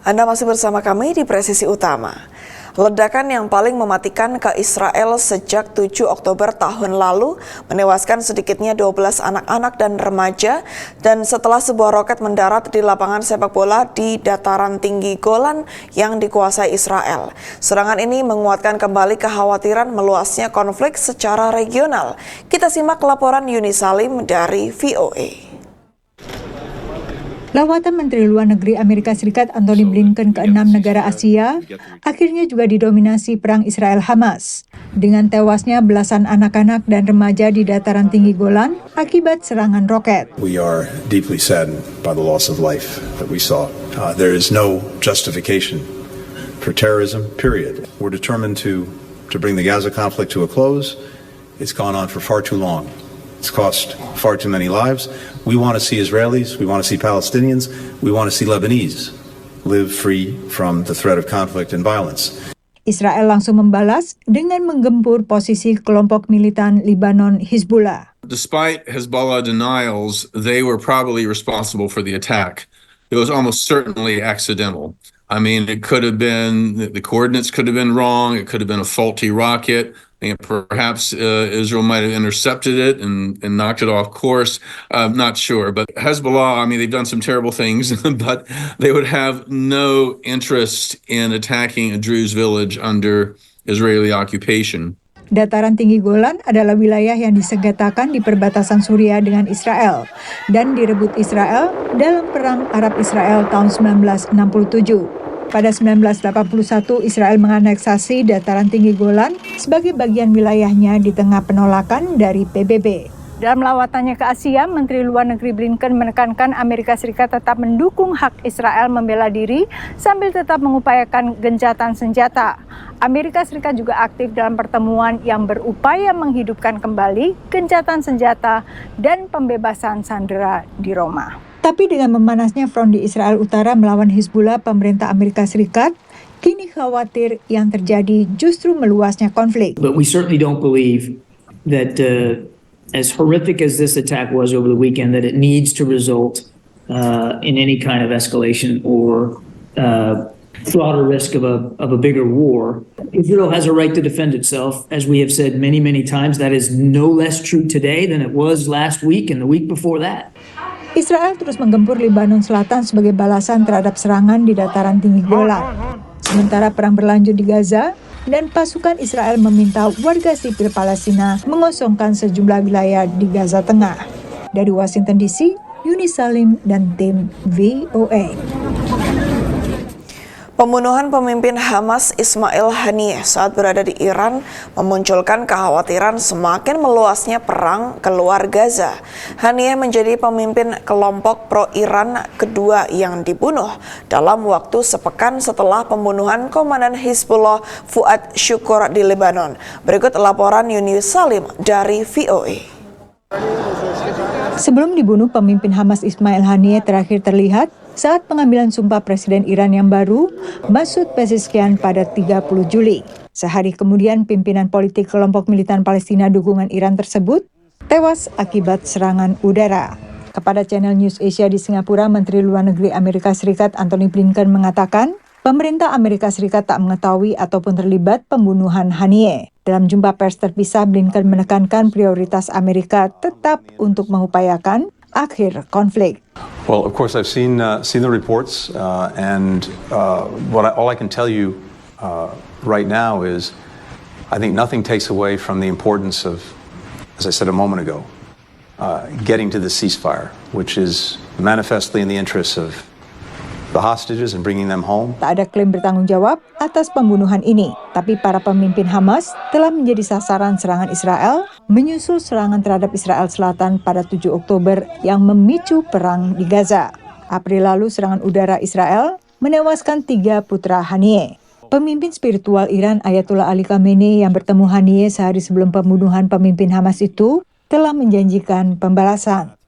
Anda masih bersama kami di Presisi Utama. Ledakan yang paling mematikan ke Israel sejak 7 Oktober tahun lalu menewaskan sedikitnya 12 anak-anak dan remaja, dan setelah sebuah roket mendarat di lapangan sepak bola di dataran tinggi Golan yang dikuasai Israel. Serangan ini menguatkan kembali kekhawatiran meluasnya konflik secara regional. Kita simak laporan Yuni Salim dari VOA. Lawatan Menteri Luar Negeri Amerika Serikat Antony Blinken ke 6 negara Asia akhirnya juga didominasi perang Israel-Hamas, dengan tewasnya belasan anak-anak dan remaja di dataran tinggi Golan akibat serangan roket. We are deeply saddened by the loss of life that we saw. There is no justification for terrorism, period. We're determined to bring the Gaza conflict to a close. It's gone on for far too long. It's cost far too many lives. We want to see Israelis, we want to see Palestinians, we want to see Lebanese live free from the threat of conflict and violence. Israel langsung membalas dengan menggempur posisi kelompok militan Lebanon Hizbullah. Despite Hezbollah denials, they were probably responsible for the attack. It was almost certainly accidental. I mean, it could have been, the coordinates could have been wrong, it could have been a faulty rocket, and perhaps Israel might have intercepted it and knocked it off course. I'm not sure. But Hezbollah, I mean, they've done some terrible things, but they would have no interest in attacking a Druze village under Israeli occupation. Dataran tinggi Golan adalah wilayah yang disengketakan di perbatasan Suriah dengan Israel dan direbut Israel dalam Perang Arab-Israel tahun 1967. Pada 1981, Israel menganeksasi dataran tinggi Golan sebagai bagian wilayahnya di tengah penolakan dari PBB. Dalam lawatannya ke Asia, Menteri Luar Negeri Blinken menekankan Amerika Serikat tetap mendukung hak Israel membela diri sambil tetap mengupayakan gencatan senjata. Amerika Serikat juga aktif dalam pertemuan yang berupaya menghidupkan kembali gencatan senjata dan pembebasan sandera di Roma. Tapi dengan memanasnya front di Israel Utara melawan Hizbullah, pemerintah Amerika Serikat kini khawatir yang terjadi justru meluasnya konflik. But we certainly don't believe that as horrific as this attack was over the weekend, that it needs to result in any kind of escalation or threat or risk of a bigger war. Israel has a right to defend itself. As we have said many, many times, that is no less true today than it was last week and the week before that. Israel terus menggempur Lebanon Selatan sebagai balasan terhadap serangan di dataran tinggi Golan. Sementara perang berlanjut di Gaza, dan pasukan Israel meminta warga sipil Palestina mengosongkan sejumlah wilayah di Gaza Tengah. Dari Washington DC, Yuni Salim dan tim VOA. Pembunuhan pemimpin Hamas Ismail Haniyeh saat berada di Iran memunculkan kekhawatiran semakin meluasnya perang keluar Gaza. Haniyeh menjadi pemimpin kelompok pro-Iran kedua yang dibunuh dalam waktu sepekan setelah pembunuhan Komandan Hizbullah Fuad Shukr di Lebanon. Berikut laporan Yuni Salim dari VOA. Sebelum dibunuh, pemimpin Hamas Ismail Haniyeh terakhir terlihat saat pengambilan sumpah Presiden Iran yang baru, Masoud Pezeshkian pada 30 Juli. Sehari kemudian, pimpinan politik kelompok militan Palestina dukungan Iran tersebut tewas akibat serangan udara. Kepada channel News Asia di Singapura, Menteri Luar Negeri Amerika Serikat Antony Blinken mengatakan, pemerintah Amerika Serikat tak mengetahui ataupun terlibat pembunuhan Haniyeh. Dalam jumpa pers terpisah, Blinken menekankan prioritas Amerika tetap untuk mengupayakan akhir konflik. Well, of course, I've seen the reports, and all I can tell you right now is, I think nothing takes away from the importance of, as I said a moment ago, getting to the ceasefire, which is manifestly in the interests of the hostages and bringing them home. Tak ada klaim bertanggung jawab atas pembunuhan ini, tapi para pemimpin Hamas telah menjadi sasaran serangan Israel menyusul serangan terhadap Israel Selatan pada 7 Oktober yang memicu perang di Gaza. April lalu serangan udara Israel menewaskan 3 putra Haniyeh. Pemimpin spiritual Iran Ayatollah Ali Khamenei yang bertemu Haniyeh sehari sebelum pembunuhan pemimpin Hamas itu telah menjanjikan pembalasan.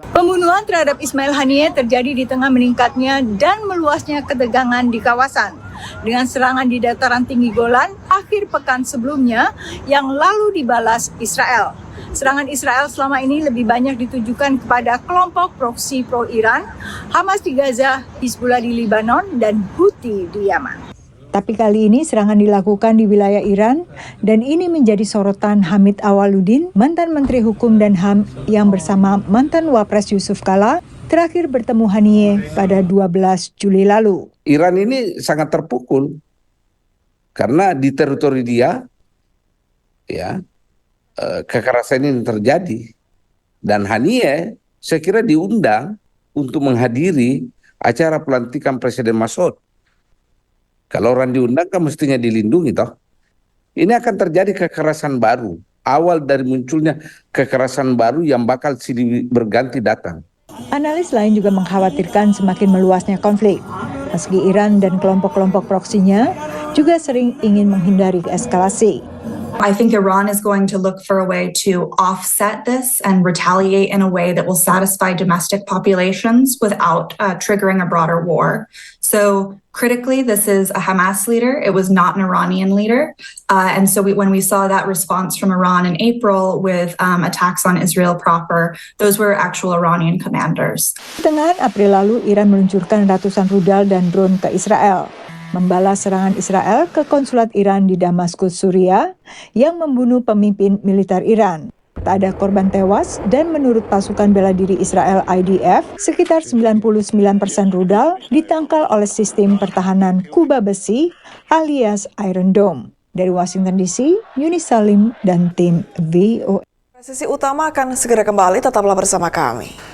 Pembunuhan terhadap Ismail Haniyeh terjadi di tengah meningkatnya dan meluasnya ketegangan di kawasan. Dengan serangan di dataran tinggi Golan akhir pekan sebelumnya yang lalu dibalas Israel. Serangan Israel selama ini lebih banyak ditujukan kepada kelompok proksi pro-Iran, Hamas di Gaza, Hizbullah di Lebanon, dan Houthi di Yaman. Tapi kali ini serangan dilakukan di wilayah Iran dan ini menjadi sorotan Hamid Awaludin, mantan Menteri Hukum dan HAM yang bersama mantan Wapres Yusuf Kala terakhir bertemu Haniyeh pada 12 Juli lalu. Iran ini sangat terpukul karena di teritori dia kekerasan ini terjadi dan Haniyeh saya kira diundang untuk menghadiri acara pelantikan Presiden Mas'ud. Kalau orang diundang kan mestinya dilindungi toh. Ini akan terjadi kekerasan baru. Awal dari munculnya kekerasan baru yang bakal silih berganti datang. Analis lain juga mengkhawatirkan semakin meluasnya konflik. Meski Iran dan kelompok-kelompok proksinya juga sering ingin menghindari eskalasi. I think Iran is going to look for a way to offset this and retaliate in a way that will satisfy domestic populations without triggering a broader war. So critically, this is a Hamas leader. It was not an Iranian leader. And so when we saw that response from Iran in April with attacks on Israel proper, those were actual Iranian commanders. Pertengahan April lalu, Iran meluncurkan ratusan rudal dan drone ke Israel, membalas serangan Israel ke konsulat Iran di Damaskus, Suriah, yang membunuh pemimpin militer Iran. Tak ada korban tewas dan menurut pasukan bela diri Israel IDF, sekitar 99% rudal ditangkal oleh sistem pertahanan kuba besi alias Iron Dome. Dari Washington DC, Yuni Salim dan tim VOA. Presisi utama akan segera kembali, tetaplah bersama kami.